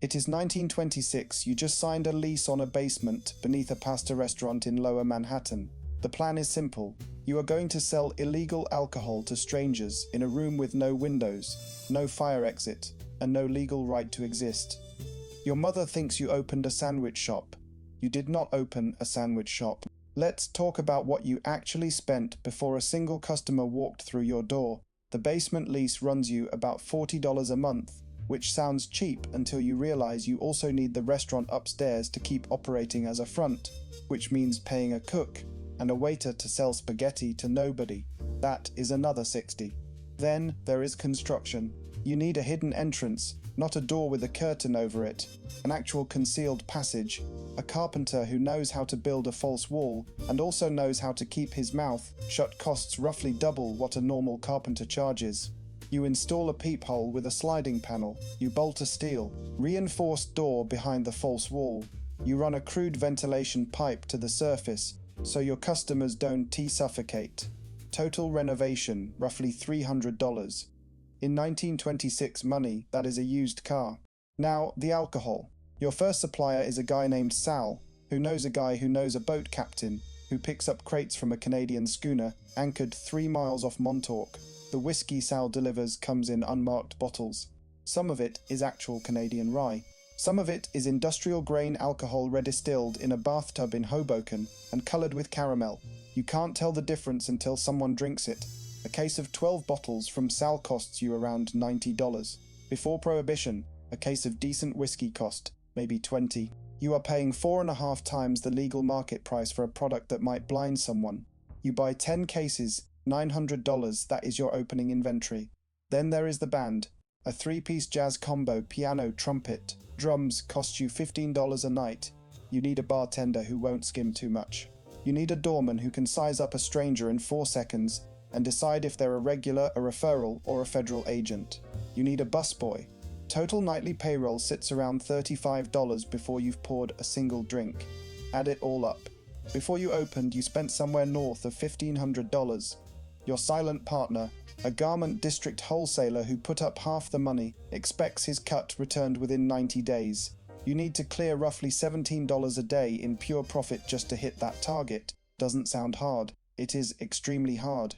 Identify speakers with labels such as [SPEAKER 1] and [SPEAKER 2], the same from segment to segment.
[SPEAKER 1] It is 1926, you just signed a lease on a basement beneath a pasta restaurant in Lower Manhattan. The plan is simple. You are going to sell illegal alcohol to strangers in a room with no windows, no fire exit, and no legal right to exist. Your mother thinks you opened a sandwich shop. You did not open a sandwich shop. Let's talk about what you actually spent before a single customer walked through your door. The basement lease runs you about $40 a month, which sounds cheap until you realize you also need the restaurant upstairs to keep operating as a front, which means paying a cook and a waiter to sell spaghetti to nobody. That is another $60. Then there is construction. You need a hidden entrance, not a door with a curtain over it, an actual concealed passage, a carpenter who knows how to build a false wall and also knows how to keep his mouth shut costs roughly double what a normal carpenter charges. You install a peephole with a sliding panel. You bolt a steel, reinforced door behind the false wall. You run a crude ventilation pipe to the surface so your customers don't suffocate. Total renovation, roughly $300. In 1926 money, that is a used car. Now, the alcohol. Your first supplier is a guy named Sal, who knows a guy who knows a boat captain, who picks up crates from a Canadian schooner anchored 3 miles off Montauk. The whiskey Sal delivers comes in unmarked bottles. Some of it is actual Canadian rye. Some of it is industrial grain alcohol redistilled in a bathtub in Hoboken and colored with caramel. You can't tell the difference until someone drinks it. A case of 12 bottles from Sal costs you around $90. Before Prohibition, a case of decent whiskey cost maybe $20. You are paying 4.5 times the legal market price for a product that might blind someone. You buy 10 cases, $900, that is your opening inventory. Then there is the band. A 3-piece jazz combo, piano, trumpet, drums cost you $15 a night. You need a bartender who won't skim too much. You need a doorman who can size up a stranger in 4 seconds and decide if they're a regular, a referral, or a federal agent. You need a busboy. Total nightly payroll sits around $35 before you've poured a single drink. Add it all up. Before you opened, you spent somewhere north of $1,500. Your silent partner, a garment district wholesaler who put up half the money, expects his cut returned within 90 days. You need to clear roughly $17 a day in pure profit just to hit that target. Doesn't sound hard. It is extremely hard.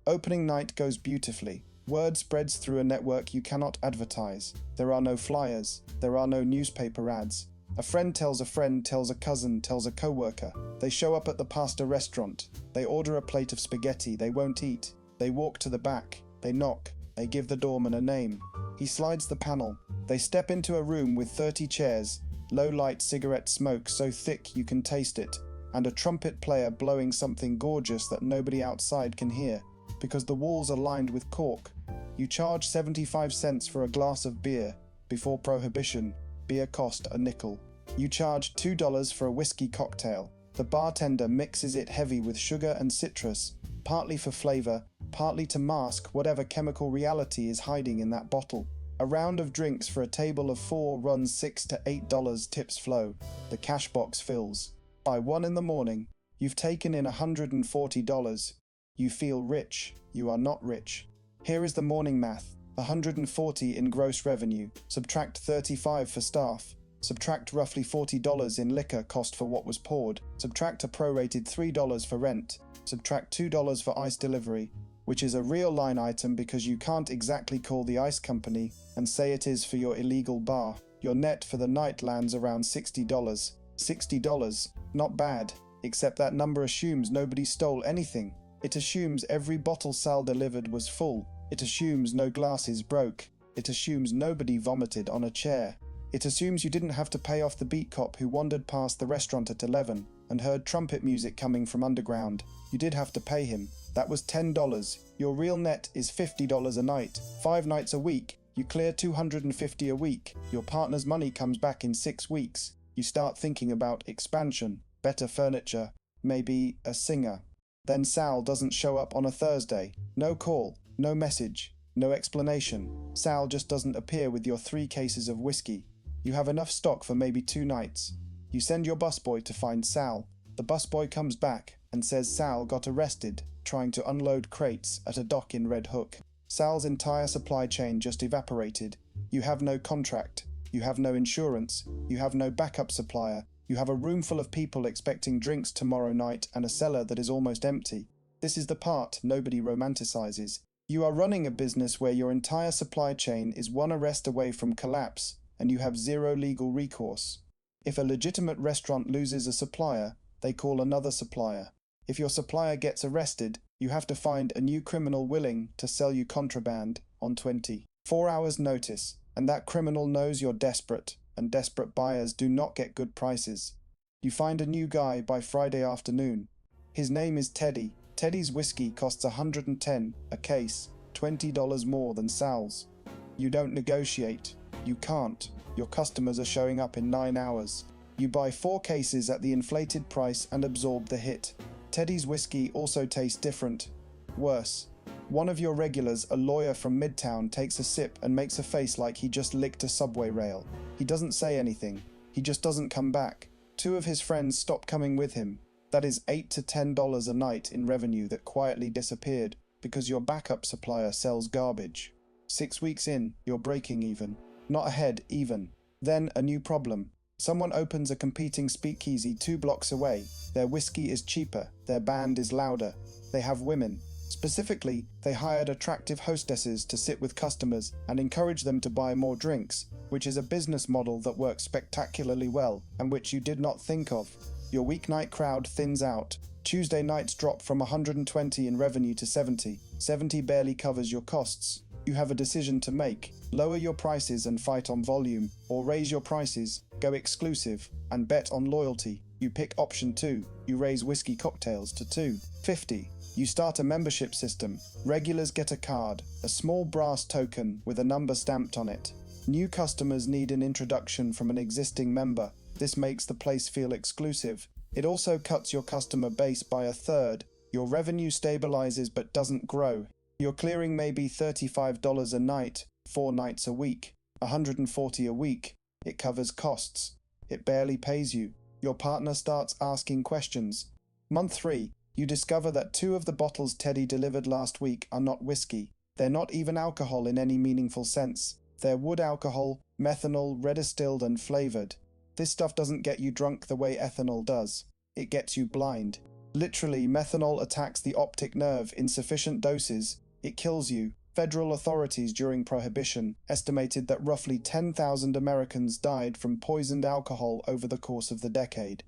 [SPEAKER 1] Opening night goes beautifully. Word spreads through a network you cannot advertise. There are no flyers. There are no newspaper ads. A friend tells a cousin tells a co-worker. They show up at the pasta restaurant. They order a plate of spaghetti they won't eat. They walk to the back. They knock. They give the doorman a name. He slides the panel. They step into a room with 30 chairs, low-light cigarette smoke so thick you can taste it, and a trumpet player blowing something gorgeous that nobody outside can hear, because the walls are lined with cork. You charge 75 cents for a glass of beer. Before Prohibition, beer cost a nickel. You charge $2 for a whiskey cocktail. The bartender mixes it heavy with sugar and citrus, partly for flavor, partly to mask whatever chemical reality is hiding in that bottle. A round of drinks for a table of 4 runs $6 to $8, tips flow. The cash box fills. By 1 in the morning, you've taken in $140. You feel rich. You are not rich. Here is the morning math. $140 in gross revenue. Subtract $35 for staff. Subtract roughly $40 in liquor cost for what was poured. Subtract a prorated $3 for rent. Subtract $2 for ice delivery, which is a real line item because you can't exactly call the ice company and say it is for your illegal bar. Your net for the night lands around $60. $60, not bad, except that number assumes nobody stole anything. It assumes every bottle Sal delivered was full. It assumes no glasses broke. It assumes nobody vomited on a chair. It assumes you didn't have to pay off the beat cop who wandered past the restaurant at 11 and heard trumpet music coming from underground. You did have to pay him. That was $10. Your real net is $50 a night. 5 nights a week. You clear $250 a week. Your partner's money comes back in 6 weeks. You start thinking about expansion, better furniture, maybe a singer. Then Sal doesn't show up on a Thursday. No call, no message, no explanation. Sal just doesn't appear with your 3 cases of whiskey. You have enough stock for maybe 2 nights. You send your busboy to find Sal. The busboy comes back and says Sal got arrested trying to unload crates at a dock in Red Hook. Sal's entire supply chain just evaporated. You have no contract. You have no insurance. You have no backup supplier. You have a room full of people expecting drinks tomorrow night and a cellar that is almost empty. This is the part nobody romanticizes. You are running a business where your entire supply chain is one arrest away from collapse, and you have zero legal recourse. If a legitimate restaurant loses a supplier, they call another supplier. If your supplier gets arrested, you have to find a new criminal willing to sell you contraband on 24 hours notice, and that criminal knows you're desperate, and desperate buyers do not get good prices. You find a new guy by Friday afternoon. His name is Teddy. Teddy's whiskey costs $110 a case, $20 more than Sal's. You don't negotiate. You can't. Your customers are showing up in 9 hours. You buy 4 cases at the inflated price and absorb the hit. Teddy's whiskey also tastes different. Worse. One of your regulars, a lawyer from Midtown, takes a sip and makes a face like he just licked a subway rail. He doesn't say anything. He just doesn't come back. 2 of his friends stop coming with him. That is $8 to $10 a night in revenue that quietly disappeared because your backup supplier sells garbage. 6 weeks in, you're breaking even. Not ahead, even. Then a new problem. Someone opens a competing speakeasy 2 blocks away. Their whiskey is cheaper. Their band is louder. They have women. Specifically, they hired attractive hostesses to sit with customers and encourage them to buy more drinks, which is a business model that works spectacularly well and which you did not think of. Your weeknight crowd thins out. Tuesday nights drop from 120 in revenue to 70. 70 barely covers your costs. You have a decision to make. Lower your prices and fight on volume, or raise your prices, go exclusive, and bet on loyalty. You pick option 2. You raise whiskey cocktails to $2.50. You start a membership system. Regulars get a card, a small brass token with a number stamped on it. New customers need an introduction from an existing member. This makes the place feel exclusive. It also cuts your customer base by a third. Your revenue stabilizes but doesn't grow. Your clearing may be $35 a night, 4 nights a week, $140 a week. It covers costs. It barely pays you. Your partner starts asking questions. Month 3, you discover that 2 of the bottles Teddy delivered last week are not whiskey. They're not even alcohol in any meaningful sense. They're wood alcohol, methanol, redistilled and flavored. This stuff doesn't get you drunk the way ethanol does. It gets you blind. Literally, methanol attacks the optic nerve in sufficient doses. It kills you. Federal authorities during Prohibition estimated that roughly 10,000 Americans died from poisoned alcohol over the course of the decade.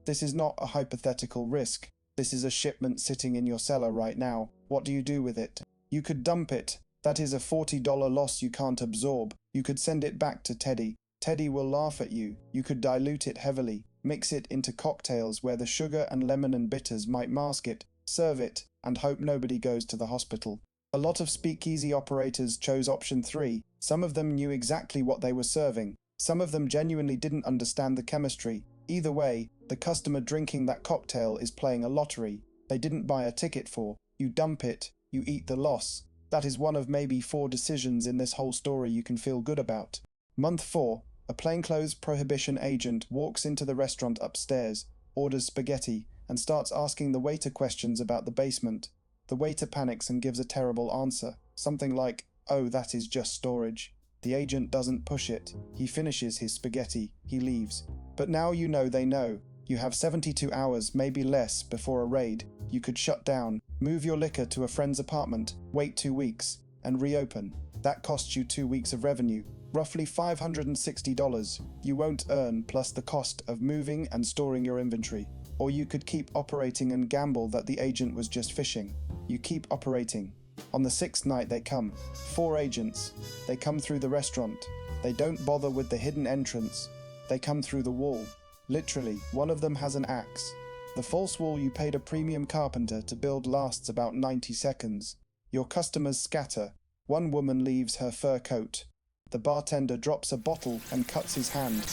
[SPEAKER 1] This is not a hypothetical risk. This is a shipment sitting in your cellar right now. What do you do with it? You could dump it. That is a $40 loss you can't absorb. You could send it back to Teddy. Teddy will laugh at you. You could dilute it heavily, mix it into cocktails where the sugar and lemon and bitters might mask it, serve it, and hope nobody goes to the hospital. A lot of speakeasy operators chose option 3. Some of them knew exactly what they were serving. Some of them genuinely didn't understand the chemistry. Either way, the customer drinking that cocktail is playing a lottery they didn't buy a ticket for. You dump it, you eat the loss. That is one of maybe 4 decisions in this whole story you can feel good about. Month 4. A plainclothes Prohibition agent walks into the restaurant upstairs, orders spaghetti, and starts asking the waiter questions about the basement. The waiter panics and gives a terrible answer, something like, "Oh, that is just storage." The agent doesn't push it. He finishes his spaghetti. He leaves. But now you know they know. You have 72 hours, maybe less, before a raid. You could shut down, move your liquor to a friend's apartment, wait 2 weeks, and reopen. That costs you 2 weeks of revenue. Roughly $560 you won't earn, plus the cost of moving and storing your inventory. Or you could keep operating and gamble that the agent was just fishing. You keep operating. On the 6th night they come. 4 agents. They come through the restaurant. They don't bother with the hidden entrance. They come through the wall. Literally, one of them has an axe. The false wall you paid a premium carpenter to build lasts about 90 seconds. Your customers scatter. One woman leaves her fur coat. The bartender drops a bottle and cuts his hand.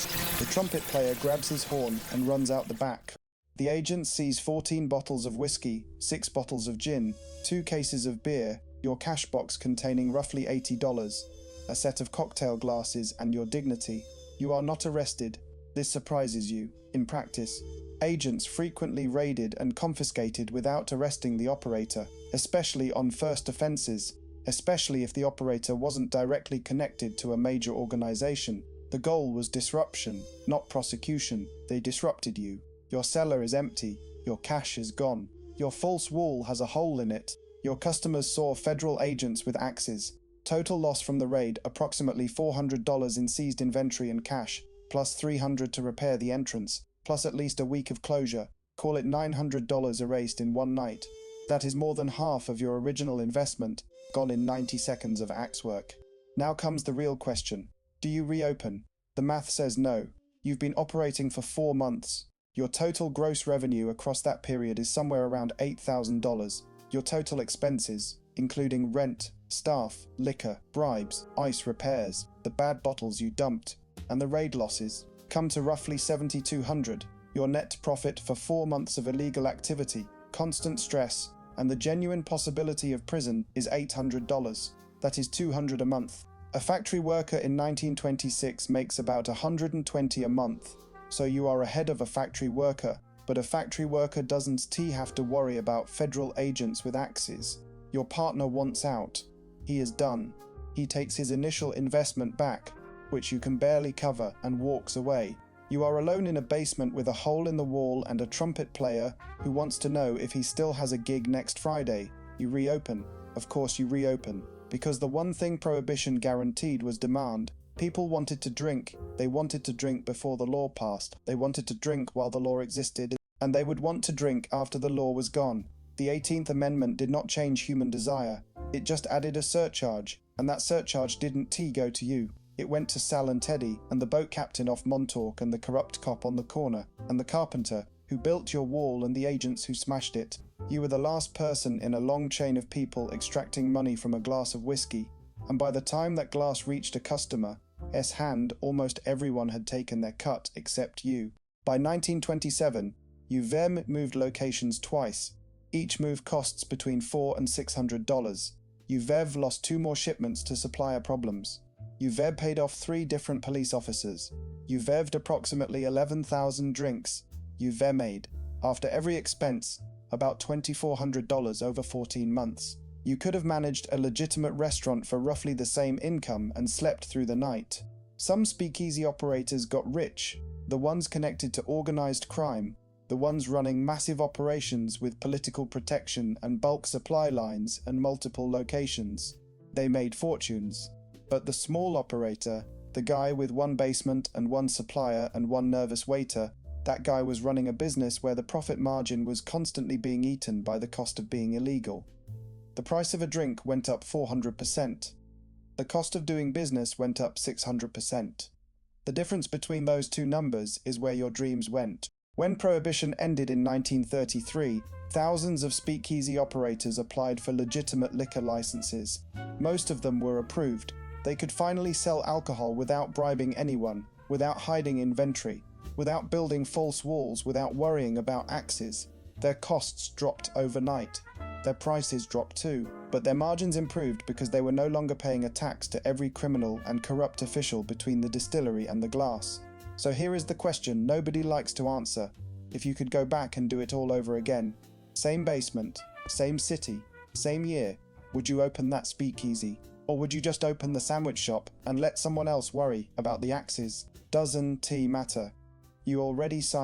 [SPEAKER 1] The trumpet player grabs his horn and runs out the back. The agent sees 14 bottles of whiskey, 6 bottles of gin, 2 cases of beer, your cash box containing roughly $80, a set of cocktail glasses, and your dignity. You are not arrested. This surprises you. In practice, agents frequently raided and confiscated without arresting the operator, especially on first offenses. Especially if the operator wasn't directly connected to a major organization. The goal was disruption, not prosecution. They disrupted you. Your cellar is empty. Your cash is gone. Your false wall has a hole in it. Your customers saw federal agents with axes. Total loss from the raid, approximately $400 in seized inventory and cash, plus $300 to repair the entrance, plus at least a week of closure. Call it $900 erased in one night. That is more than half of your original investment, gone in 90 seconds of axe work. Now comes the real question. Do you reopen? The math says no. You've been operating for 4 months. Your total gross revenue across that period is somewhere around $8,000. Your total expenses, including rent, staff, liquor, bribes, ice repairs, the bad bottles you dumped, and the raid losses, come to roughly $7,200. Your net profit for 4 months of illegal activity, constant stress, and the genuine possibility of prison is $800. That is $200 a month. A factory worker in 1926 makes about $120 a month, so you are ahead of a factory worker, but a factory worker doesn't have to worry about federal agents with axes. Your partner wants out. He is done. He takes his initial investment back, which you can barely cover, and walks away. You are alone in a basement with a hole in the wall and a trumpet player who wants to know if he still has a gig next Friday. You reopen. Of course you reopen. Because the one thing Prohibition guaranteed was demand. People wanted to drink. They wanted to drink before the law passed. They wanted to drink while the law existed, and they would want to drink after the law was gone. The 18th Amendment did not change human desire. It just added a surcharge, and that surcharge didn't go to you. It went to Sal and Teddy, and the boat captain off Montauk, and the corrupt cop on the corner, and the carpenter who built your wall, and the agents who smashed it. You were the last person in a long chain of people extracting money from a glass of whiskey, and by the time that glass reached a customer's hand, almost everyone had taken their cut except you. By 1927, you moved locations twice. Each move costs between $400 and $600. You lost 2 more shipments to supplier problems. You paid off 3 different police officers. You approximately 11,000 drinks. You made, after every expense, about $2,400 over 14 months. You could have managed a legitimate restaurant for roughly the same income and slept through the night. Some speakeasy operators got rich, the ones connected to organized crime, the ones running massive operations with political protection and bulk supply lines and multiple locations. They made fortunes. But the small operator, the guy with 1 basement and 1 supplier and 1 nervous waiter, that guy was running a business where the profit margin was constantly being eaten by the cost of being illegal. The price of a drink went up 400%. The cost of doing business went up 600%. The difference between those 2 numbers is where your dreams went. When Prohibition ended in 1933, thousands of speakeasy operators applied for legitimate liquor licenses. Most of them were approved. They could finally sell alcohol without bribing anyone, without hiding inventory, without building false walls, without worrying about axes. Their costs dropped overnight. Their prices dropped too, but their margins improved because they were no longer paying a tax to every criminal and corrupt official between the distillery and the glass. So here is the question nobody likes to answer. If you could go back and do it all over again, same basement, same city, same year, would you open that speakeasy? Or would you just open the sandwich shop and let someone else worry about the axes? Doesn't matter. You already signed